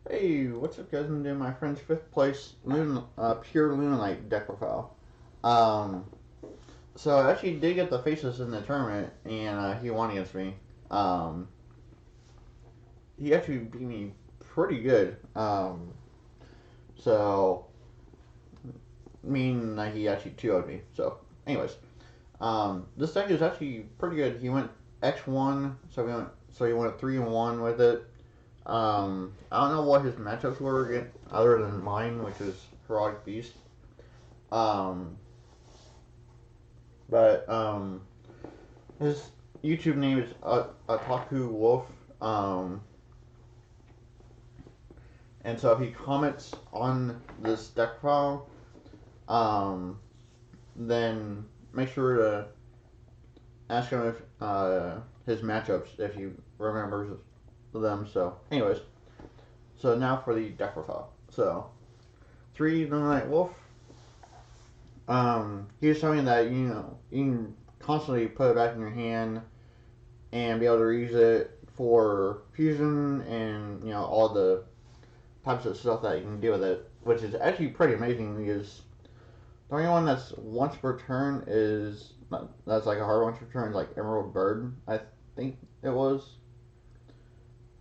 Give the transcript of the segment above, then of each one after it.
Hey, what's up, guys? I'm doing my friend's fifth place pure Lunalight deck profile. Um, so I actually did get the faces in the tournament, and he won against me. Um, he actually beat me pretty good. So meaning that he actually 2-0'd me. So, anyways, this deck is actually pretty good. He went X1, so he went 3-1 with it. I don't know what his matchups were again, other than mine, which was Heroic Beast. Um, but his YouTube name is Ataku Wolf. Um, and so if he comments on this deck file, um, then make sure to ask him if his matchups if he remembers them. So, anyways, so now for the deck profile. So, 3 Lunalight Wolf. He was telling me that you can constantly put it back in your hand and be able to use it for fusion and all the types of stuff that you can do with it, which is actually pretty amazing because the only one that's once per turn is that's like a hard once per turn is like Emerald Bird, I think it was.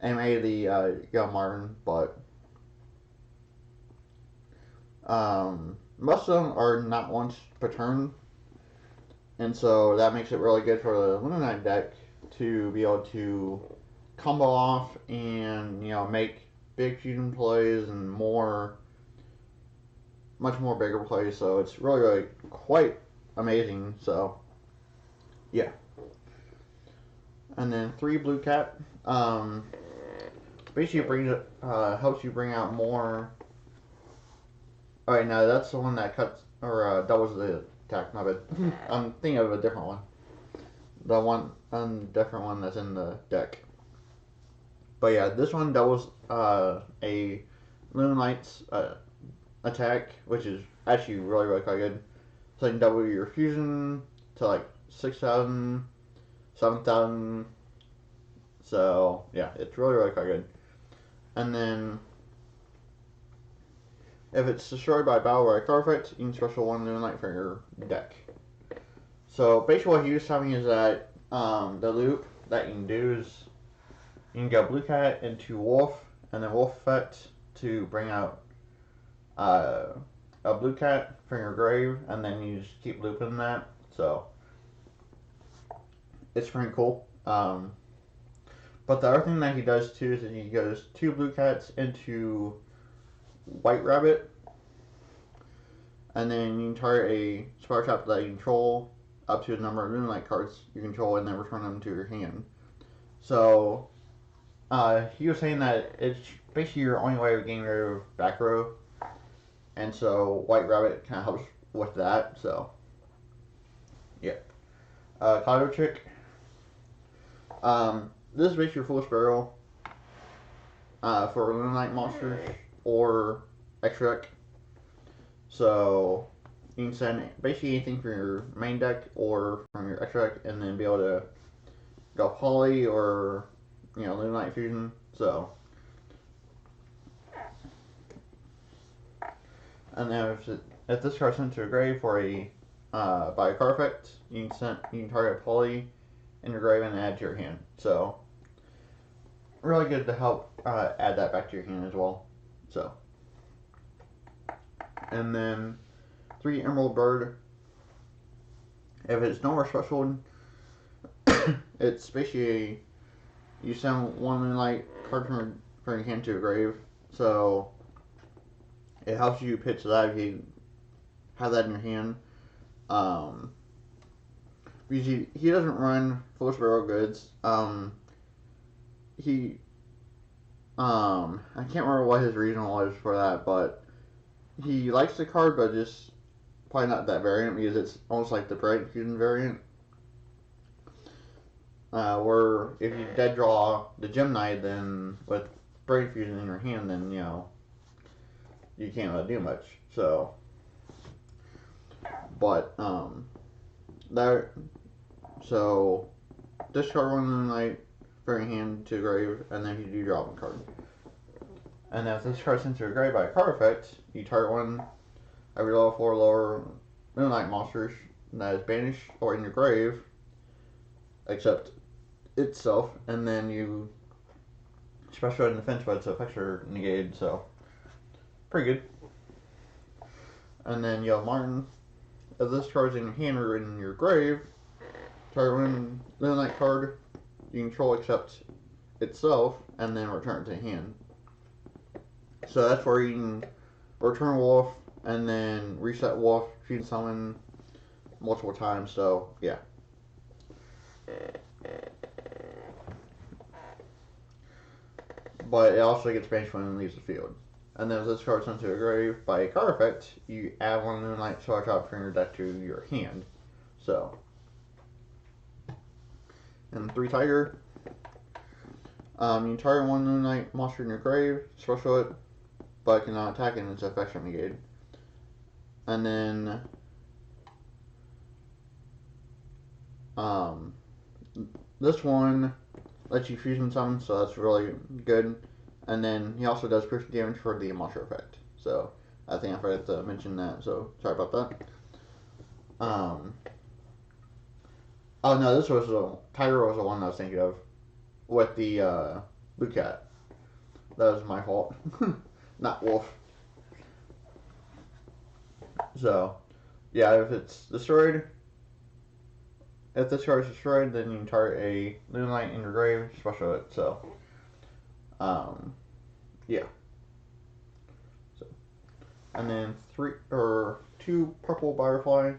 And maybe the Yugioh Martin, but most of them are not once per turn, and so that makes it really good for the Lunalight deck to be able to combo off and make big fusion plays and much more bigger plays. So it's really quite amazing. So yeah, and then 3 Blue Cat. Um, basically brings helps you bring out more. All right, now that's the one that cuts or doubles the attack. My bad. I'm thinking of a different one. The different one that's in the deck. But yeah, this one doubles a Lunlight's attack, which is actually really quite good. So you can double your fusion to like 6,000, 7,000. So yeah, it's really quite good. And then if it's destroyed by battle by card effect, you can special one Lunalight for your deck. So basically what he was telling me is that the loop that you can do is you can go Blue Cat into Wolf, and then Wolf effect to bring out uh, a Blue Cat from your grave, and then you just keep looping that. So it's pretty cool. But the other thing that he does too is that he goes 2 Blue Cats into White Rabbit, and then you can target a Spider Trap that you control up to a number of Lunalight cards you control, and then return them to your hand. So he was saying that it's basically your only way of getting rid of back row, and so White Rabbit kind of helps with that. So yeah, Kato Trick. This is basically your Foolish Barrel for Lunalight monsters or extra deck. So you can send basically anything from your main deck or from your extra deck, and then be able to go Poly or Lunalight Fusion. So, and then if this card's sent to a grave for a by a card effect, you can target Poly in your grave and add to your hand. So really good to help add that back to your hand as well. So, and then 3 Emerald Bird. If it's no more special, it's basically you send one Lunalight card from your hand to a grave. So it helps you pitch that if you have that in your hand. Because he doesn't run Foolish Barrel goods. He I can't remember what his reason was for that, but he likes the card, but just probably not that variant because it's almost like the Bright Fusion variant. Where if you dead draw the Gem Knight, then with Bright Fusion in your hand, then you can't really do much. So, but that so discard one Lunalight for your hand to grave, and then you do draw one card. And if this card is sent to your grave by a card effect, you target one every level 4 lower Lunalight monsters that is banished or in your grave, except itself, and then you special in defense, but its effects are negated, so pretty good. And then you have Martin. If this card is in your hand or in your grave, target one Lunalight card you control except itself, and then return it to hand. So that's where you can return Wolf, and then reset Wolf, fusion summon multiple times, so yeah. But it also gets banished when it leaves the field. And then if this card is sent to a grave by a card effect, you add one Lunalight Star Drop from your deck to your hand. So. And 3 Tiger. You target one Lunalight monster in your grave, special it, but cannot attack and its effects are negated. And then this one lets you fusion summon, so that's really good. And then he also does piercing damage for the monster effect. So I think I forgot to mention that, so sorry about that. Oh no, this was Tiger was the one I was thinking of with the blue cat. That was my fault. Not Wolf. So, yeah, if it's destroyed, if this card is destroyed, then you can target a Lunalight in your grave, special it. So, yeah. So, and then 2 purple butterfly.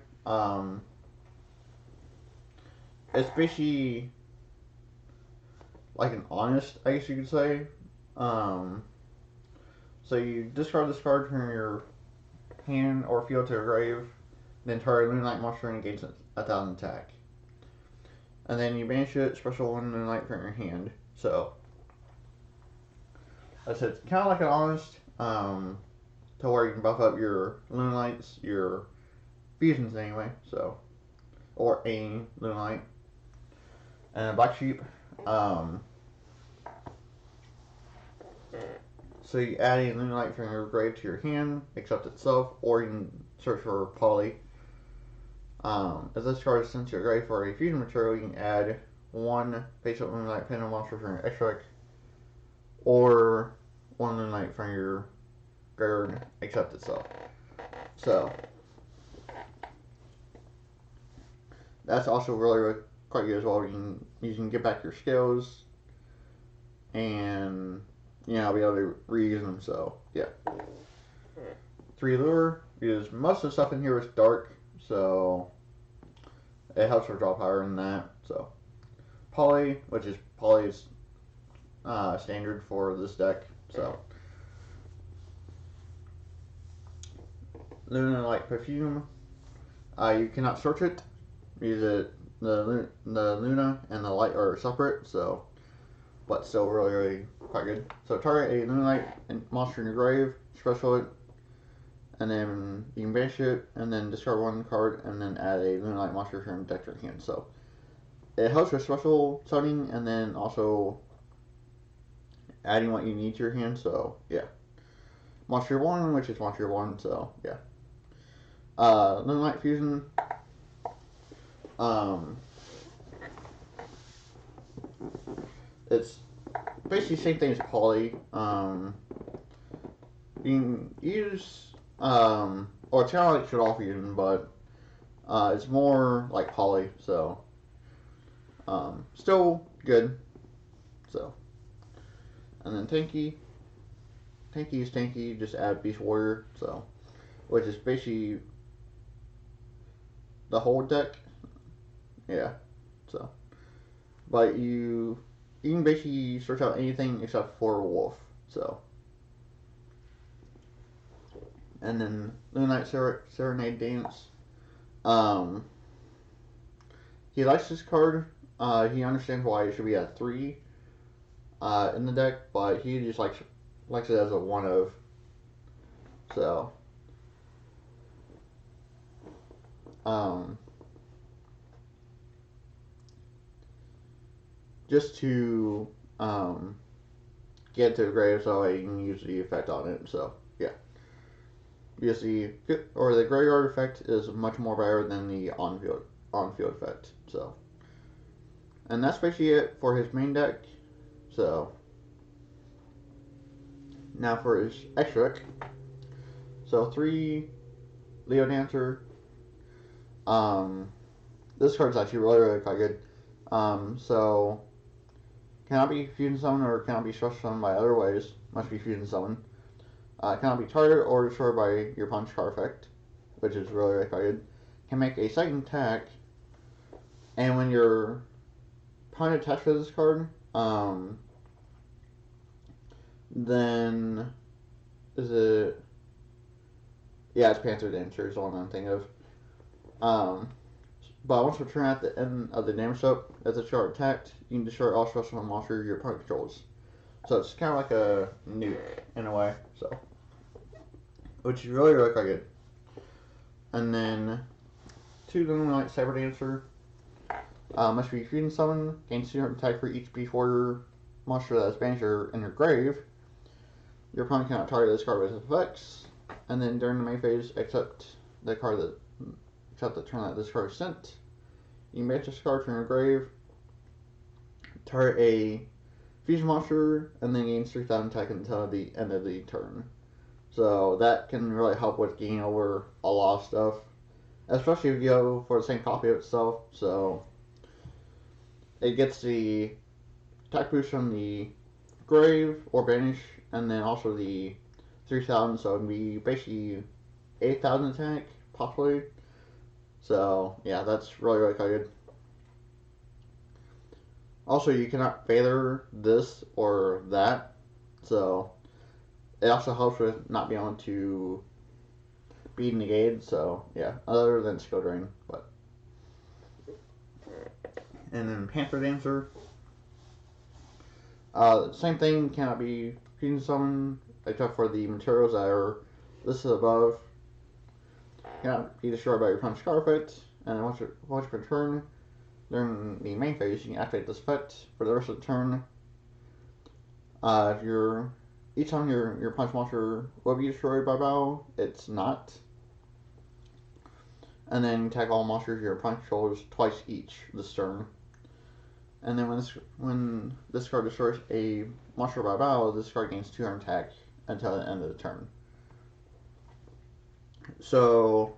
It's basically like an honest, I guess you could say. So you discard this card from your hand or field to a grave, then target Lunalight monster and gains 1,000 attack. And then you banish it, special one Lunalight from your hand. So that's it. It's kind of like an honest, to where you can buff up your Lunalights, your fusions anyway. So, or a Lunalight. And a Black Sheep. So you add a Lunalight from your grave to your hand, except itself, or you can search for Poly. If this card is sent to your grave for a fusion material, you can add 1 face-up Lunalight Phantom monster from your extra deck, or 1 Lunalight from your graveyard, except itself. So that's also really quite good as well. You can get back your skills, and be able to reuse them. So yeah. 3 lure, because most of the stuff in here is dark, so it helps for draw power in that. So Poly, which is Poly's standard for this deck. So Lunalight Perfume, you cannot search it. The Luna and the Light are separate, so but still really quite good. So target a Lunalight monster in your grave, special it, and then you can banish it, and then discard 1 card, and then add a Lunalight monster from deck to your hand. So it helps with special summoning, and then also adding what you need to your hand. So yeah, Monster 1, which is Monster 1. So yeah, Lunalight Fusion. It's basically the same thing as Poly. You can use, or it's kind of like Shaddoll Fusion, but it's more like Poly, so still good. So, and then Tanky is Tanky, just add Beast Warrior, so which is basically the whole deck. Yeah, so but you can basically search out anything except for Wolf. So, and then Lunalight Serenade Dance. He likes this card. He understands why it should be at 3 in the deck, but he just likes it as a 1 of. So, just to get to the grave so you can use the effect on it. So yeah, because the graveyard effect is much more better than the on field effect. So, and that's basically it for his main deck. So now for his extra deck. So 3 Leo Dancer. This card's actually really quite good. So cannot be fusion summoned or cannot be special summoned by other ways. Must be fusion summoned. Cannot be targeted or destroyed by your punch card effect, which is really quite good. Can make a second attack, and when your opponent attacks with this card, then is it? Yeah, it's Panther Dancer is the one I'm thinking of. But once return at the end of the damage step, as the card attacked, you can destroy all special monsters your opponent controls. So it's kind of like a nuke in a way. So, which is really quite good. And then 2 Lunalight Cyber Dancer. Must be fusion summoned. Gains 200 attack for each beast warrior monster that is banished in your grave. Your opponent cannot target this card with effects. And then during the main phase, except the turn that this card is sent, you may this card from your grave, target a fusion monster, and then gains 3,000 attack until the end of the turn. So that can really help with getting over a lot of stuff, especially if you go for the same copy of itself. So it gets the attack boost from the grave or banish, and then also the 3,000, so it would be basically 8,000 attack, possibly. So yeah, that's really quite good. Also, you cannot failure this or that, so it also helps with not being able to be negated. So yeah, other than skill drain, but. And then Panther Dancer. Same thing, cannot be fusion summoned except for the materials that are listed above. Cannot be destroyed by your punch card effect, and once you return during the main phase, you can activate this effect for the rest of the turn. If each time your punch monster will be destroyed by battle, it's not. And then attack all monsters your punch controls twice each this turn. And then when this card destroys a monster by battle, this card gains 200 attack until the end of the turn. So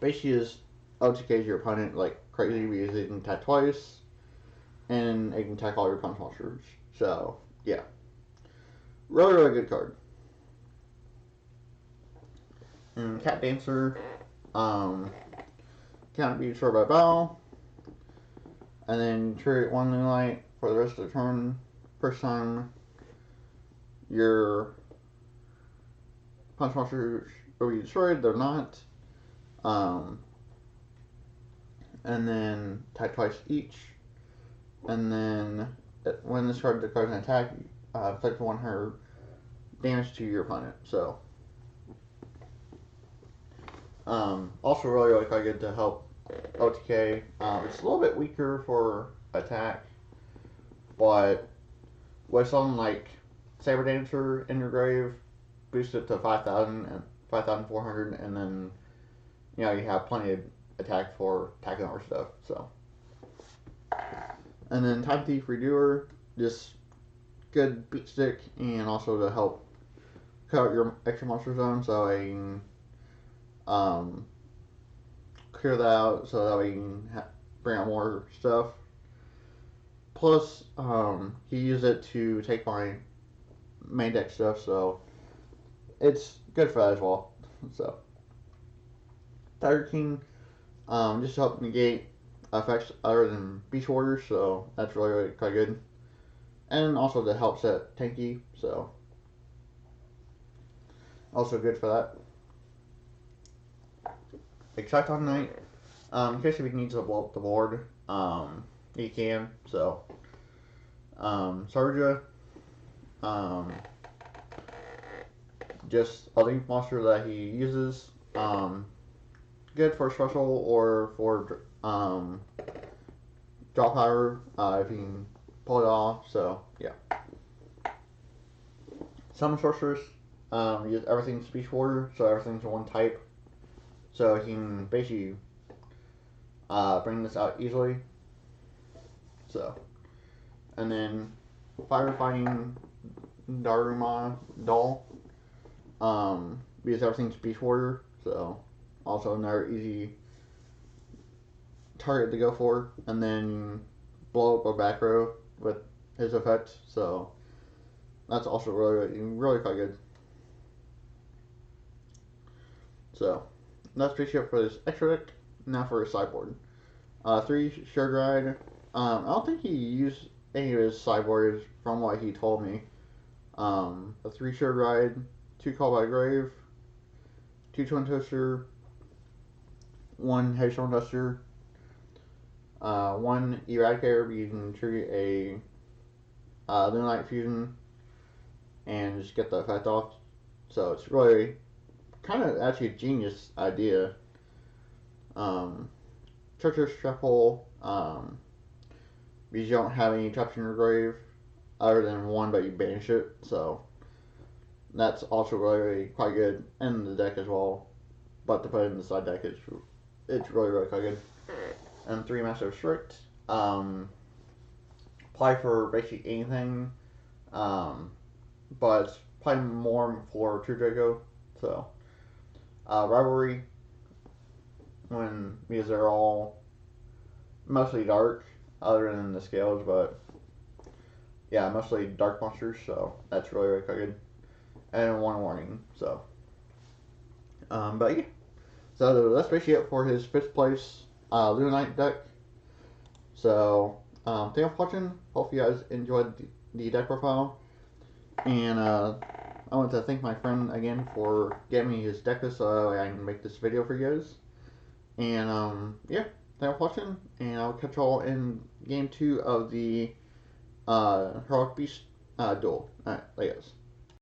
basically, just OTKs your opponent like crazy because it can attack twice, and it can attack all your punch monsters. So yeah, really good card. And Cat Dancer, cannot be destroyed by battle. And then trigger 1 Lunalight for the rest of the turn. First time your punch monsters will be destroyed, they're not. And then attack twice each. And then when this card declares an attack, inflict 100 damage to your opponent. So, also really quite good to help OTK. It's a little bit weaker for attack, but with something like Saber Dancer in your grave, boost it to 5,000 and 5,400, and then you have plenty of attack for attacking other stuff. So, and then Time Thief Redoer, just good beat stick, and also to help cut out your extra monster zone, so I can clear that out, so that way you can bring out more stuff. Plus, he used it to take my main deck stuff, so it's good for that as well. So, Tiger King, just to help negate effects other than Beast Warriors, so that's really quite good. And also to help set tanky, so also good for that. Exact on Night, in case if he needs to blow up the board, he can. So, Sarja, just a link monster that he uses, good for special or for draw power if he can pull it off. So yeah, Summon Sorceress, everything's Speech Warrior, so everything's one type. So he can basically bring this out easily. So, and then Firefighting Daruma Doll, because everything's Beast Warrior, so also another easy target to go for. And then blow up a back row with his effect, so that's also really quite good. So that's basically it for this extra deck. Now for his sideboard. 3 Shared Ride. I don't think he used any of his sideboards from what he told me. A 3 Shared Ride, 2 Call by Grave, 2 Twin Toaster, 1 Headstone Duster, 1 Eradicator. You can trigger a Lunalight Fusion and just get the effect off. So it's really kind of actually a genius idea. Treacherous Trap Hole, because you don't have any traps in your grave other than 1, but you banish it, so that's also really quite good in the deck as well. But to put it in the side deck, it's really quite good. And 3 Massive Strict, apply for basically anything, but probably more for True Draco. So Rivalry, because they're all mostly dark, other than the scales, but yeah, mostly dark monsters, so that's really quite good. And 1 warning, so but yeah, so that's basically it for his 5th place Lunalight deck. So thank you for watching. Hope you guys enjoyed the deck profile, and I want to thank my friend again for getting me his deck list so I can make this video for you guys. And yeah, thank you for watching, and I'll catch y'all in game 2 of the Heroic Beast duel. Alright, guys.